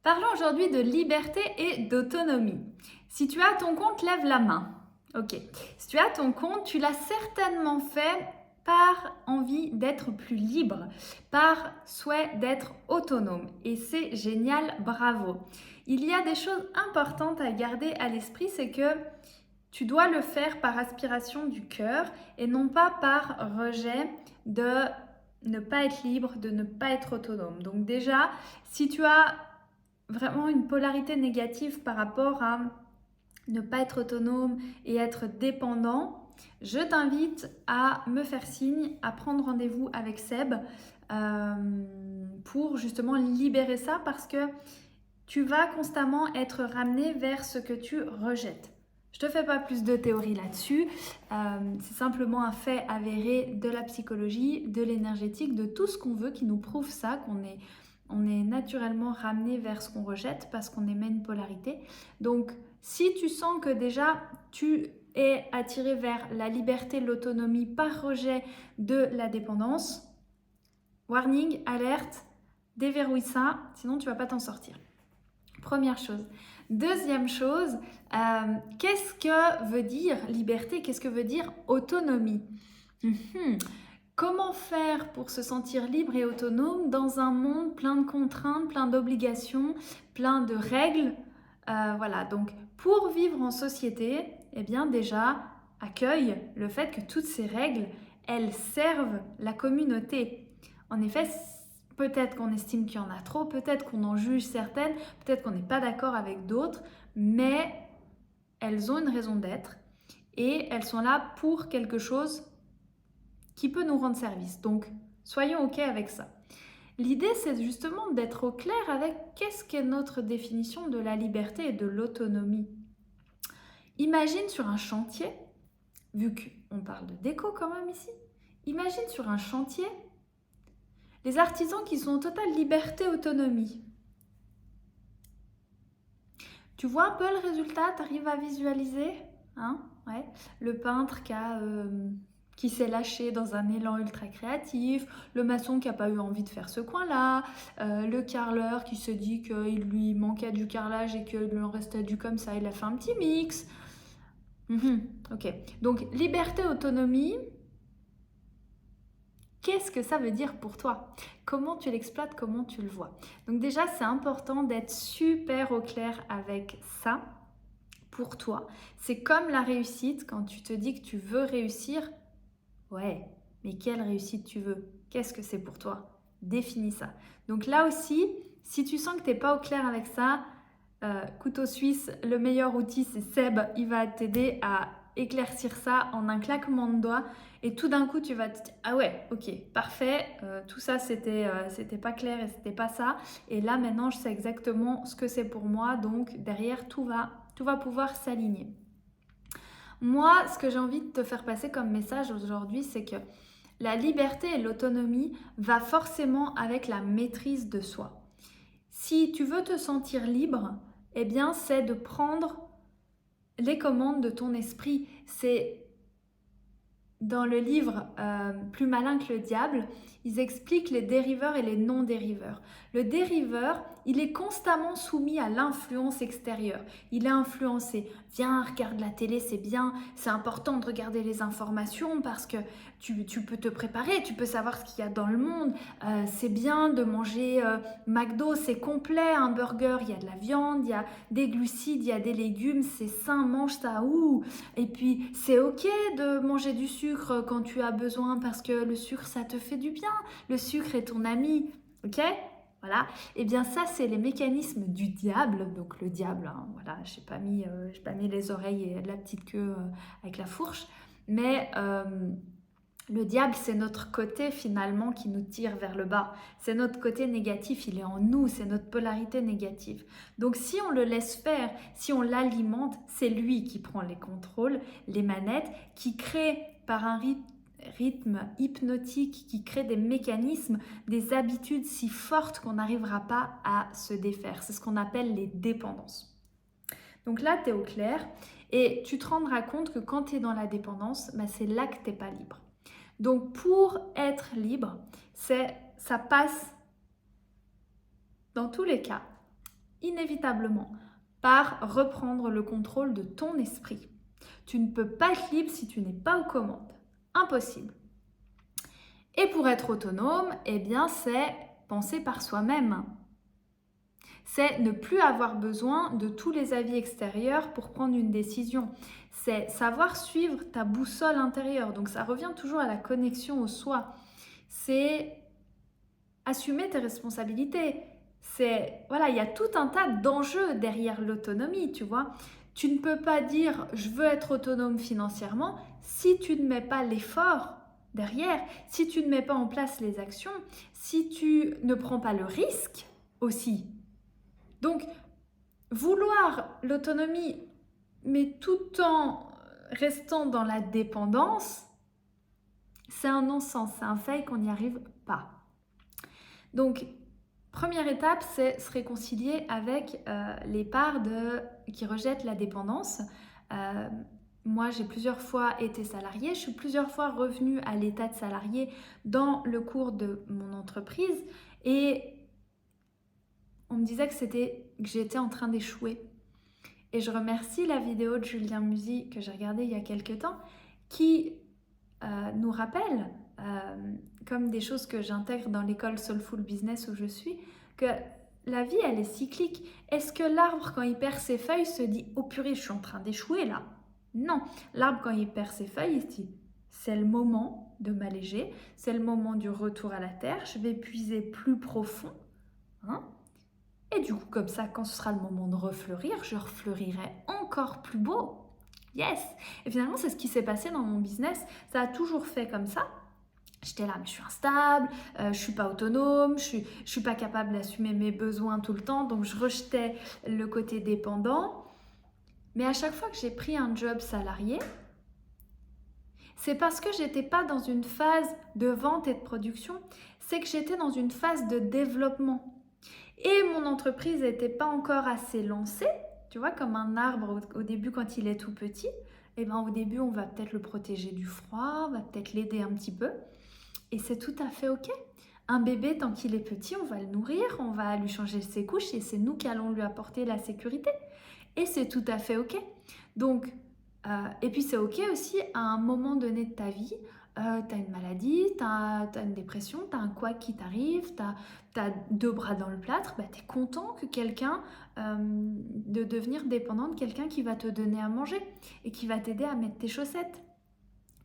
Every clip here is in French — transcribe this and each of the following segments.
Parlons aujourd'hui de liberté et d'autonomie. Si tu as ton compte, lève la main. Ok. Si tu as ton compte, tu l'as certainement fait par envie d'être plus libre, par souhait d'être autonome. Et c'est génial, bravo. Il y a des choses importantes à garder à l'esprit, c'est que tu dois le faire par aspiration du cœur et non pas par rejet de ne pas être libre, de ne pas être autonome. Donc déjà, si tu as vraiment une polarité négative par rapport à ne pas être autonome et être dépendant, je t'invite à me faire signe, à prendre rendez-vous avec Seb euh, pour justement libérer ça parce que tu vas constamment être ramené vers ce que tu rejettes. Je ne te fais pas plus de théorie là-dessus, c'est simplement un fait avéré de la psychologie, de l'énergétique, de tout ce qu'on veut qui nous prouve ça, on est naturellement ramené vers ce qu'on rejette parce qu'on émet une polarité. Donc si tu sens que déjà tu es attiré vers la liberté, l'autonomie par rejet de la dépendance, warning, alerte, déverrouille ça, sinon tu ne vas pas t'en sortir. Première chose. Deuxième chose, qu'est-ce que veut dire liberté? Qu'est-ce que veut dire autonomie? Comment faire pour se sentir libre et autonome dans un monde plein de contraintes, plein d'obligations, plein de règles? Voilà, donc pour vivre en société, eh bien déjà, accueille le fait que toutes ces règles, elles servent la communauté. En effet, peut-être qu'on estime qu'il y en a trop, peut-être qu'on en juge certaines, peut-être qu'on n'est pas d'accord avec d'autres, mais elles ont une raison d'être et elles sont là pour quelque chose qui peut nous rendre service. Donc, soyons OK avec ça. L'idée, c'est justement d'être au clair avec qu'est-ce qu'est notre définition de la liberté et de l'autonomie. Imagine sur un chantier, vu qu'on parle de déco quand même ici, imagine sur un chantier les artisans qui sont en totale liberté autonomie. Tu vois un peu le résultat, tu arrives à visualiser hein ouais. Le peintre qui s'est lâché dans un élan ultra créatif, le maçon qui n'a pas eu envie de faire ce coin-là, le carreleur qui se dit qu'il lui manquait du carrelage et qu'il lui en restait du comme ça, il a fait un petit mix. Ok, donc liberté, autonomie, qu'est-ce que ça veut dire pour toi? Comment tu l'exploites, comment tu le vois? Donc déjà, c'est important d'être super au clair avec ça pour toi. C'est comme la réussite, quand tu te dis que tu veux réussir, ouais, mais quelle réussite tu veux? Qu'est-ce que c'est pour toi? Définis ça. Donc là aussi, si tu sens que tu n'es pas au clair avec ça, couteau suisse, le meilleur outil c'est Seb, il va t'aider à éclaircir ça en un claquement de doigts et tout d'un coup tu vas te dire ah ouais ok parfait tout ça c'était pas clair et c'était pas ça et là maintenant je sais exactement ce que c'est pour moi donc derrière tout va pouvoir s'aligner. Moi ce que j'ai envie de te faire passer comme message aujourd'hui c'est que la liberté et l'autonomie va forcément avec la maîtrise de soi. Si tu veux te sentir libre, eh bien, c'est de prendre les commandes de ton esprit. C'est dans le livre Plus malin que le diable, ils expliquent les dériveurs et les non-dériveurs. Le dériveur, il est constamment soumis à l'influence extérieure. Il est influencé. Viens, regarde la télé, c'est bien. C'est important de regarder les informations parce que tu peux te préparer, tu peux savoir ce qu'il y a dans le monde. C'est bien de manger McDo, c'est complet. Un burger, il y a de la viande, il y a des glucides, il y a des légumes, c'est sain, mange ça. Ouh. Et puis, c'est ok de manger du sucre quand tu as besoin parce que le sucre, ça te fait du bien. Le sucre est ton ami, ok? Voilà. Et bien ça, c'est les mécanismes du diable. Donc le diable, hein, voilà, j'ai pas mis les oreilles et la petite queue avec la fourche. Mais le diable, c'est notre côté finalement qui nous tire vers le bas. C'est notre côté négatif, il est en nous, c'est notre polarité négative. Donc si on le laisse faire, si on l'alimente, c'est lui qui prend les contrôles, les manettes, qui crée par un rythme hypnotique, qui crée des mécanismes, des habitudes si fortes qu'on n'arrivera pas à se défaire. C'est ce qu'on appelle les dépendances. Donc là, tu es au clair et tu te rendras compte que quand tu es dans la dépendance, bah, c'est là que tu n'es pas libre. Donc pour être libre, ça passe dans tous les cas inévitablement par reprendre le contrôle de ton esprit. Tu ne peux pas être libre si tu n'es pas aux commandes. Impossible. Et pour être autonome, eh bien, c'est penser par soi-même. C'est ne plus avoir besoin de tous les avis extérieurs pour prendre une décision. C'est savoir suivre ta boussole intérieure. Donc ça revient toujours à la connexion au soi. C'est assumer tes responsabilités. Voilà, il y a tout un tas d'enjeux derrière l'autonomie, tu vois. Tu ne peux pas dire je veux être autonome financièrement si tu ne mets pas l'effort derrière, si tu ne mets pas en place les actions, si tu ne prends pas le risque aussi. Donc, vouloir l'autonomie, mais tout en restant dans la dépendance, c'est un non-sens, c'est un fait qu'on n'y arrive pas. Donc, première étape, c'est se réconcilier avec les parts qui rejettent la dépendance. Moi, j'ai plusieurs fois été salariée, je suis plusieurs fois revenue à l'état de salarié dans le cours de mon entreprise et on me disait que j'étais en train d'échouer. Et je remercie la vidéo de Julien Musi que j'ai regardée il y a quelques temps qui nous rappelle, comme des choses que j'intègre dans l'école Soulful Business où je suis, que la vie, elle est cyclique. Est-ce que l'arbre, quand il perd ses feuilles, se dit « Oh purée, je suis en train d'échouer là ?» Non, l'arbre, quand il perd ses feuilles, il se dit « C'est le moment de m'alléger, c'est le moment du retour à la terre, je vais puiser plus profond. Hein ?» Et du coup, comme ça, quand ce sera le moment de refleurir, je refleurirai encore plus beau. Yes! Et finalement, c'est ce qui s'est passé dans mon business. Ça a toujours fait comme ça. J'étais là, mais je suis instable, je suis pas autonome, je suis pas capable d'assumer mes besoins tout le temps, donc je rejetais le côté dépendant. Mais à chaque fois que j'ai pris un job salarié, c'est parce que j'étais pas dans une phase de vente et de production, c'est que j'étais dans une phase de développement. Et mon entreprise n'était pas encore assez lancée, tu vois, comme un arbre au début quand il est tout petit. Et ben, au début, on va peut-être le protéger du froid, on va peut-être l'aider un petit peu. Et c'est tout à fait OK. Un bébé, tant qu'il est petit, on va le nourrir, on va lui changer ses couches et c'est nous qui allons lui apporter la sécurité. Et c'est tout à fait OK. Donc, et puis c'est OK aussi à un moment donné de ta vie, tu as une maladie, tu as une dépression, tu as un couac qui t'arrive, tu as deux bras dans le plâtre, bah, tu es content que quelqu'un, de devenir dépendant de quelqu'un qui va te donner à manger et qui va t'aider à mettre tes chaussettes.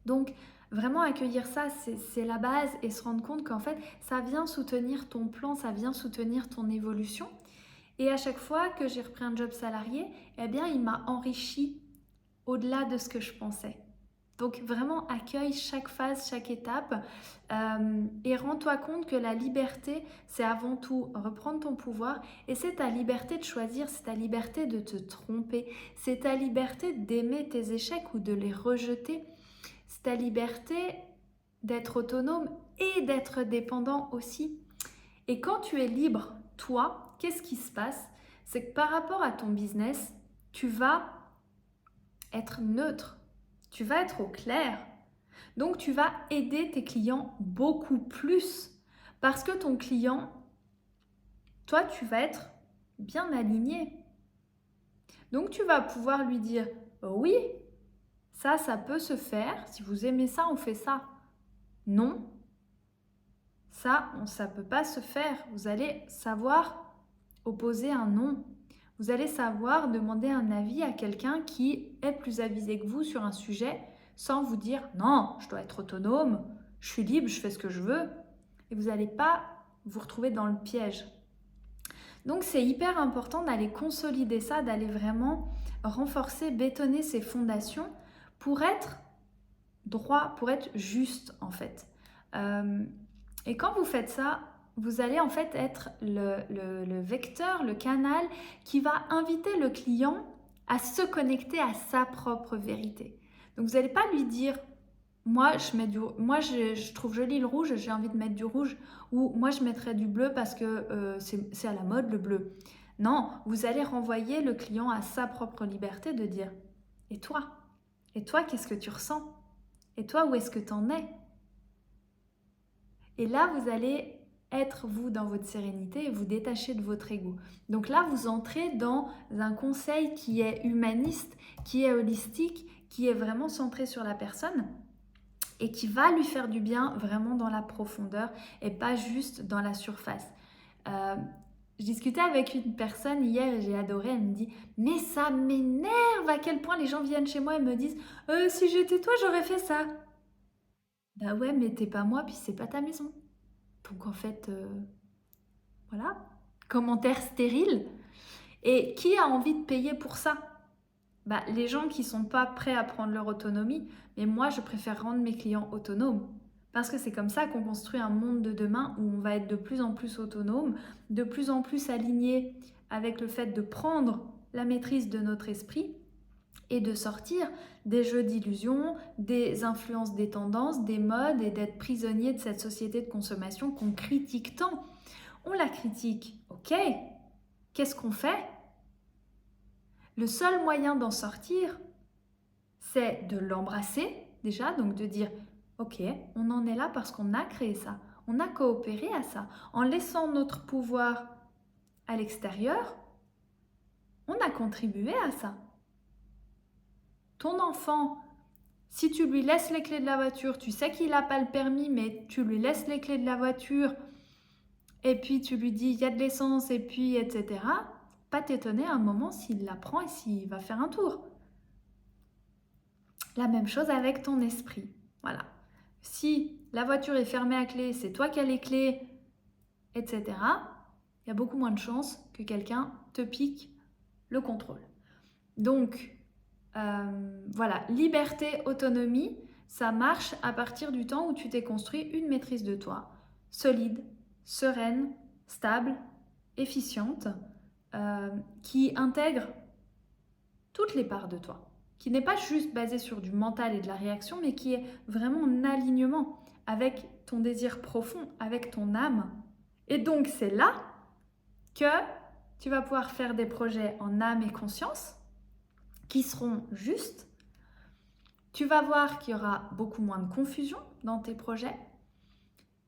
Donc, vraiment accueillir ça, c'est la base et se rendre compte qu'en fait, ça vient soutenir ton plan, ça vient soutenir ton évolution. Et à chaque fois que j'ai repris un job salarié, eh bien, il m'a enrichi au-delà de ce que je pensais. Donc vraiment accueille chaque phase, chaque étape et rends-toi compte que la liberté, c'est avant tout reprendre ton pouvoir et c'est ta liberté de choisir, c'est ta liberté de te tromper, c'est ta liberté d'aimer tes échecs ou de les rejeter, c'est ta liberté d'être autonome et d'être dépendant aussi. Et quand tu es libre, toi, qu'est-ce qui se passe? C'est que par rapport à ton business, tu vas être neutre. Tu vas être au clair. Donc, tu vas aider tes clients beaucoup plus parce que ton client, toi, tu vas être bien aligné. Donc, tu vas pouvoir lui dire « Oui, ça peut se faire. Si vous aimez ça, on fait ça. Non, ça ne peut pas se faire. Vous allez savoir opposer un non. Vous allez savoir demander un avis à quelqu'un qui est plus avisé que vous sur un sujet sans vous dire « Non, je dois être autonome, je suis libre, je fais ce que je veux. » Et vous n'allez pas vous retrouver dans le piège. Donc, c'est hyper important d'aller consolider ça, d'aller vraiment renforcer, bétonner ces fondations pour être droit, pour être juste en fait. Et quand vous faites ça, vous allez en fait être le vecteur, le canal qui va inviter le client à se connecter à sa propre vérité. Donc vous n'allez pas lui dire « Moi, je trouve joli le rouge, j'ai envie de mettre du rouge. » Ou « Moi, je mettrais du bleu parce que c'est à la mode le bleu. » Non, vous allez renvoyer le client à sa propre liberté de dire « Et toi? Et toi, qu'est-ce que tu ressens? Et toi, où est-ce que tu en es ?» Et là, vous allez être vous dans votre sérénité et vous détacher de votre ego. Donc là, vous entrez dans un conseil qui est humaniste, qui est holistique, qui est vraiment centré sur la personne et qui va lui faire du bien vraiment dans la profondeur et pas juste dans la surface. Je discutais avec une personne hier et j'ai adoré, elle me dit « Mais ça m'énerve à quel point les gens viennent chez moi et me disent « Si j'étais toi, j'aurais fait ça !» Bah ouais, mais t'es pas moi, puis c'est pas ta maison. Donc en fait, voilà, commentaire stérile. Et qui a envie de payer pour ça? Bah, les gens qui sont pas prêts à prendre leur autonomie. Mais moi, je préfère rendre mes clients autonomes. Parce que c'est comme ça qu'on construit un monde de demain où on va être de plus en plus autonome, de plus en plus aligné avec le fait de prendre la maîtrise de notre esprit et de sortir des jeux d'illusions, des influences des tendances, des modes et d'être prisonnier de cette société de consommation qu'on critique tant. On la critique, ok, qu'est-ce qu'on fait? Le seul moyen d'en sortir, c'est de l'embrasser déjà, donc de dire ok, on en est là parce qu'on a créé ça, on a coopéré à ça. En laissant notre pouvoir à l'extérieur, on a contribué à ça. Ton enfant, si tu lui laisses les clés de la voiture, tu sais qu'il n'a pas le permis, mais tu lui laisses les clés de la voiture et puis tu lui dis il y a de l'essence et puis etc. Pas t'étonner à un moment s'il la prend et s'il va faire un tour. La même chose avec ton esprit. Voilà. Si la voiture est fermée à clé, c'est toi qui as les clés, etc., il y a beaucoup moins de chances que quelqu'un te pique le contrôle. Donc, voilà, liberté, autonomie, ça marche à partir du temps où tu t'es construit une maîtrise de toi, solide, sereine, stable, efficiente, qui intègre toutes les parts de toi, qui n'est pas juste basée sur du mental et de la réaction, mais qui est vraiment en alignement avec ton désir profond, avec ton âme. Et donc c'est là que tu vas pouvoir faire des projets en âme et conscience qui seront justes. Tu vas voir qu'il y aura beaucoup moins de confusion dans tes projets,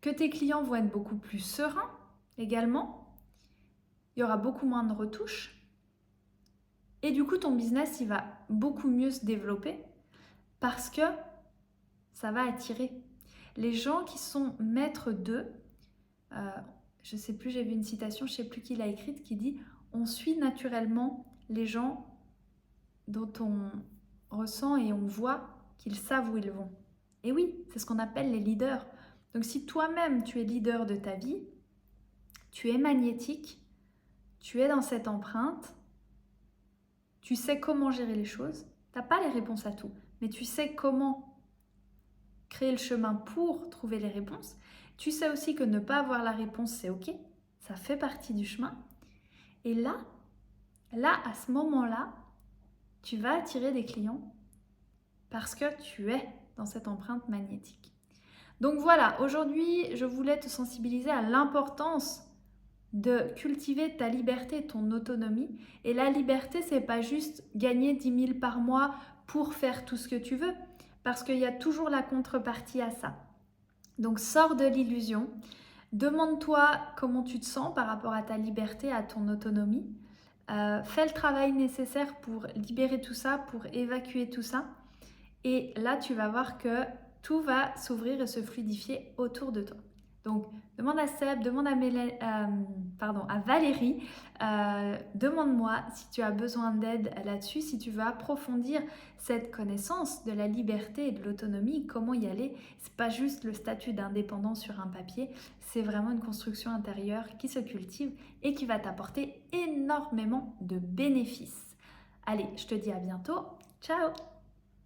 que tes clients vont être beaucoup plus sereins également. Il y aura beaucoup moins de retouches. Et du coup, ton business, il va beaucoup mieux se développer parce que ça va attirer. Les gens qui sont maîtres d'eux, je ne sais plus, j'ai vu une citation, je ne sais plus qui l'a écrite, qui dit « On suit naturellement les gens dont on ressent et on voit qu'ils savent où ils vont. » Et oui, c'est ce qu'on appelle les leaders. Donc si toi-même, tu es leader de ta vie, tu es magnétique, tu es dans cette empreinte, tu sais comment gérer les choses, tu n'as pas les réponses à tout, mais tu sais comment créer le chemin pour trouver les réponses. Tu sais aussi que ne pas avoir la réponse, c'est ok, ça fait partie du chemin. Et là, à ce moment-là, tu vas attirer des clients parce que tu es dans cette empreinte magnétique. Donc voilà, aujourd'hui, je voulais te sensibiliser à l'importance de cultiver ta liberté, ton autonomie. Et la liberté, c'est pas juste gagner 10 000 par mois pour faire tout ce que tu veux, parce qu'il y a toujours la contrepartie à ça. Donc sors de l'illusion, demande-toi comment tu te sens par rapport à ta liberté, à ton autonomie. Fais le travail nécessaire pour libérer tout ça, pour évacuer tout ça. Et là, tu vas voir que tout va s'ouvrir et se fluidifier autour de toi. Donc, demande à Seb, demande à Valérie, demande-moi si tu as besoin d'aide là-dessus, si tu veux approfondir cette connaissance de la liberté et de l'autonomie, comment y aller. C'est pas juste le statut d'indépendant sur un papier, c'est vraiment une construction intérieure qui se cultive et qui va t'apporter énormément de bénéfices. Allez, je te dis à bientôt. Ciao!